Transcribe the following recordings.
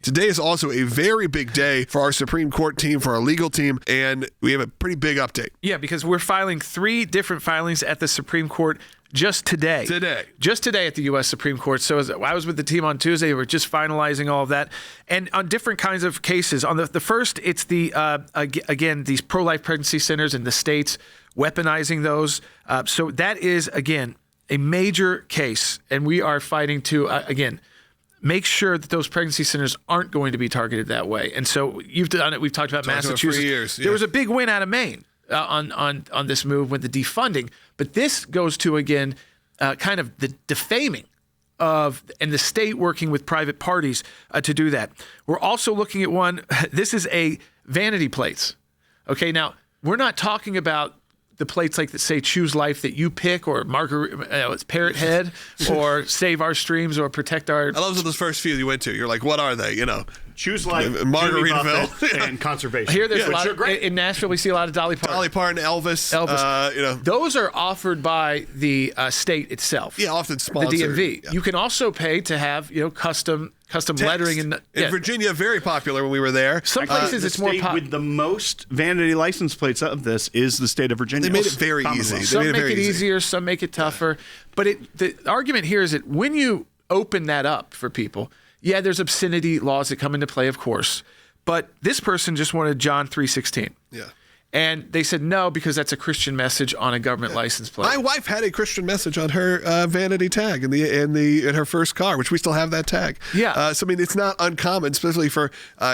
Today is also a very big day for our Supreme Court team, for our legal team, and we have a pretty big update. Yeah, because we're filing 3 different filings at the Supreme Court just today. Just today at the U.S. Supreme Court. So as I was with the team on Tuesday. We're just finalizing all of that. And on different kinds of cases. On the first, it's the, again, these pro-life pregnancy centers in the states, weaponizing those. So that is, again, a major case. And we are fighting to, again, make sure that those pregnancy centers aren't going to be targeted that way. And so you've done it. We've talked about Massachusetts. For years, yeah. There was a big win out of Maine on this move with the defunding. But this goes to, again, kind of the defaming of and the state working with private parties to do that. We're also looking at one. This is a vanity plates. Okay, now we're not talking about the plates like that say "Choose Life" that you pick, or it's Parrot Head, or Save Our Streams, or Protect Our. I love those first few you went to. You're like, what are they? Choose Life, Margaritaville, and Conservation. Here, there's a lot of, in Nashville. We see a lot of Dolly Parton. Dolly Parton, Elvis. Those are offered by the state itself. Yeah, often sponsored. The DMV. Yeah. You can also pay to have custom lettering in Virginia. Very popular when we were there. Some places it's more popular. With the most vanity license plates of this is the state of Virginia. They made it very easy. Some make it easier, some make it tougher. But the argument here is that when you open that up for people. Yeah, there's obscenity laws that come into play, of course. But this person just wanted John 3:16. Yeah. And they said no because that's a Christian message on a government license plate. My wife had a Christian message on her vanity tag in her first car, which we still have that tag. Yeah. So I mean, it's not uncommon, especially for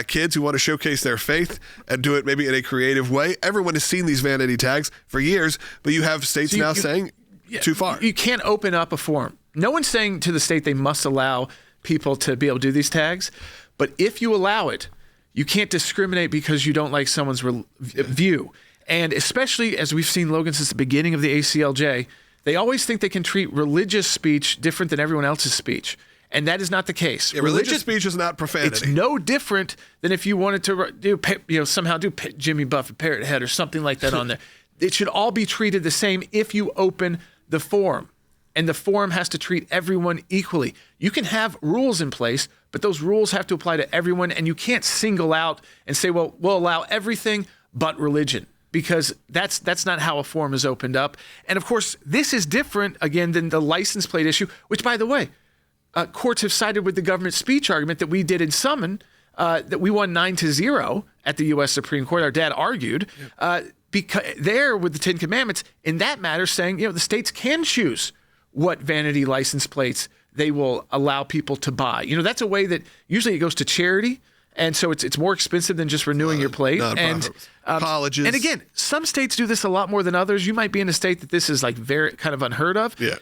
kids who want to showcase their faith and do it maybe in a creative way. Everyone has seen these vanity tags for years, but you have states now saying too far. You can't open up a form. No one's saying to the state they must allow people to be able to do these tags, but if you allow it, you can't discriminate because you don't like someone's view. And especially as we've seen, Logan, since the beginning of the ACLJ, they always think they can treat religious speech different than everyone else's speech. And that is not the case. Yeah, religious speech is not profanity. It's no different than if you wanted to somehow do Jimmy Buffett, Parrot Head, or something like that on there. It should all be treated the same if you open the form. And the form has to treat everyone equally. You can have rules in place, but those rules have to apply to everyone, and you can't single out and say, well, we'll allow everything but religion, because that's not how a form is opened up. And of course, this is different, again, than the license plate issue, which, by the way, courts have sided with the government speech argument that we did in Summon, that we won 9-0 at the U.S. Supreme Court. Our dad argued, because there with the Ten Commandments, in that matter, saying, the states can choose what vanity license plates they will allow people to buy. That's a way that usually it goes to charity, and so it's more expensive than just renewing your plate. And colleges. And again, some states do this a lot more than others. You might be in a state that this is like very kind of unheard of. Yeah.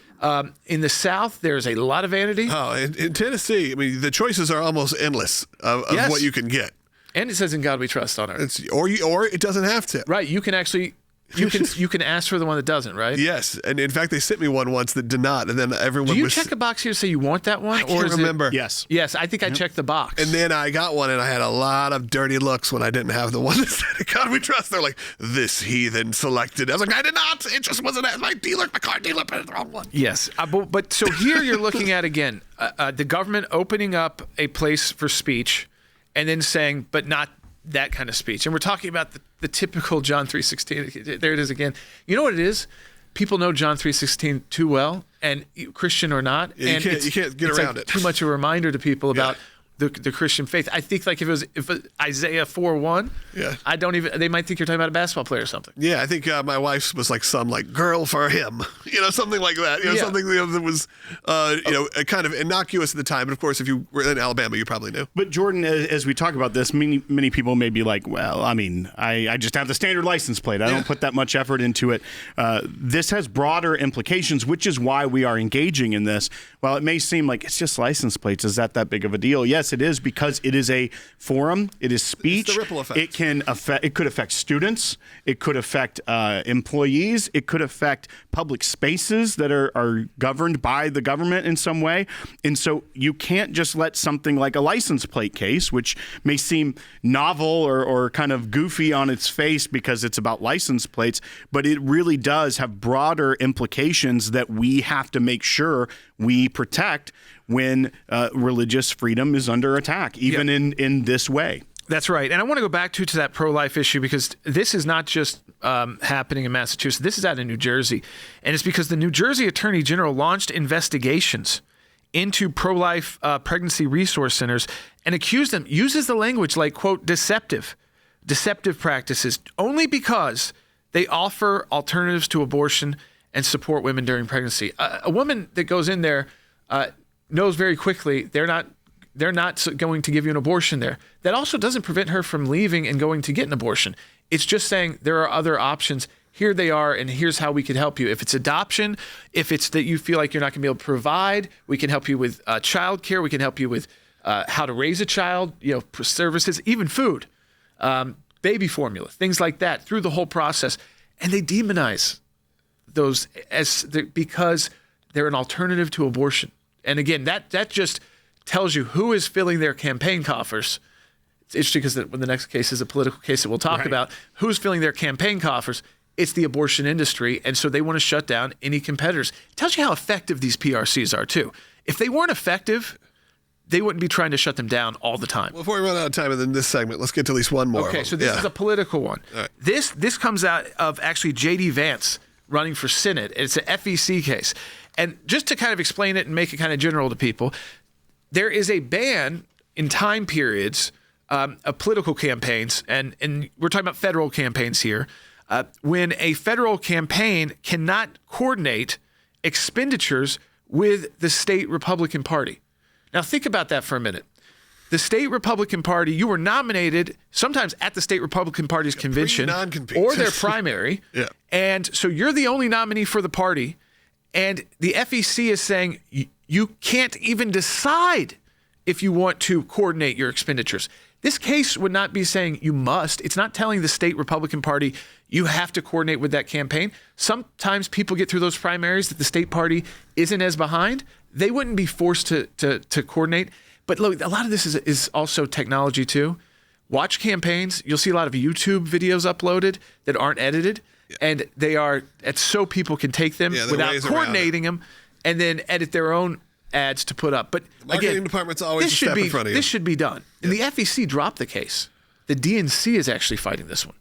In the South, there's a lot of vanity. Oh, in Tennessee, I mean, the choices are almost endless of what you can get. And it says "In God We Trust" on it. Or it doesn't have to. Right. You can actually. You can ask for the one that doesn't, right? Yes, and in fact, they sent me one once that did not, and then everyone. Do you check a box here to say you want that one? I can't remember. Yes. Yes, I think I checked the box. And then I got one, and I had a lot of dirty looks when I didn't have the one that said "God We Trust." They're like, "This heathen selected." I was like, "I did not. It just wasn't my car dealer put the wrong one." Yes, but so here you're looking at again the government opening up a place for speech, and then saying, but not that kind of speech. And we're talking about the typical John 3:16. There it is again. You know what it is? People know John 3:16 too well, and Christian or not. Yeah, and you can't get around it. Too much a reminder to people about the Christian faith. I think like if Isaiah 4:1, they might think you're talking about a basketball player or something. Yeah, I think my wife's was like some girl for him, something like that. Something that was kind of innocuous at the time. But of course, if you were in Alabama, you probably knew. But Jordan, as we talk about this, many people may be like, well, I mean, I just have the standard license plate. I don't put that much effort into it. This has broader implications, which is why we are engaging in this. While it may seem like it's just license plates, is that big of a deal? Yes, it is, because it is a forum. It is speech. It's the ripple effect. It could affect students. It could affect employees. It could affect public spaces that are governed by the government in some way. And so you can't just let something like a license plate case, which may seem novel or kind of goofy on its face because it's about license plates, but it really does have broader implications that we have to make sure we protect when religious freedom is under attack, even in this way. That's right. And I want to go back to that pro-life issue, because this is not just happening in Massachusetts. This is out in New Jersey. And it's because the New Jersey Attorney General launched investigations into pro-life pregnancy resource centers and accused them, uses the language like, quote, deceptive practices, only because they offer alternatives to abortion and support women during pregnancy. A woman that goes in there knows very quickly they're not going to give you an abortion there. That also doesn't prevent her from leaving and going to get an abortion. It's just saying there are other options. Here they are, and here's how we could help you. If it's adoption, if it's that you feel like you're not going to be able to provide, we can help you with child care. We can help you with how to raise a child, services, even food, baby formula, things like that through the whole process. And they demonize those because they're an alternative to abortion. And again, that just tells you who is filling their campaign coffers. It's interesting because when the next case is a political case that we'll talk about, who's filling their campaign coffers? It's the abortion industry, and so they want to shut down any competitors. It tells you how effective these PRCs are, too. If they weren't effective, they wouldn't be trying to shut them down all the time. Before we run out of time in this segment, let's get to at least one more. Okay, so this is a political one. Right. This comes out of actually J.D. Vance running for Senate. It's an FEC case. And just to kind of explain it and make it kind of general to people, there is a ban in time periods of political campaigns, and we're talking about federal campaigns here, when a federal campaign cannot coordinate expenditures with the state Republican Party. Now, think about that for a minute. The state Republican Party, you were nominated sometimes at the state Republican Party's convention or their primary, and so you're the only nominee for the party, and the FEC is saying you can't even decide if you want to coordinate your expenditures. This case would not be saying you must. It's not telling the state Republican Party you have to coordinate with that campaign. Sometimes people get through those primaries that the state party isn't as behind. They wouldn't be forced to coordinate. But look, a lot of this is also technology too. Watch campaigns. You'll see a lot of YouTube videos uploaded that aren't edited. And they are, so people can take them without coordinating them and then edit their own ads to put up. But the marketing department's always a step in front of you. This should be done. And the FEC dropped the case. The DNC is actually fighting this one.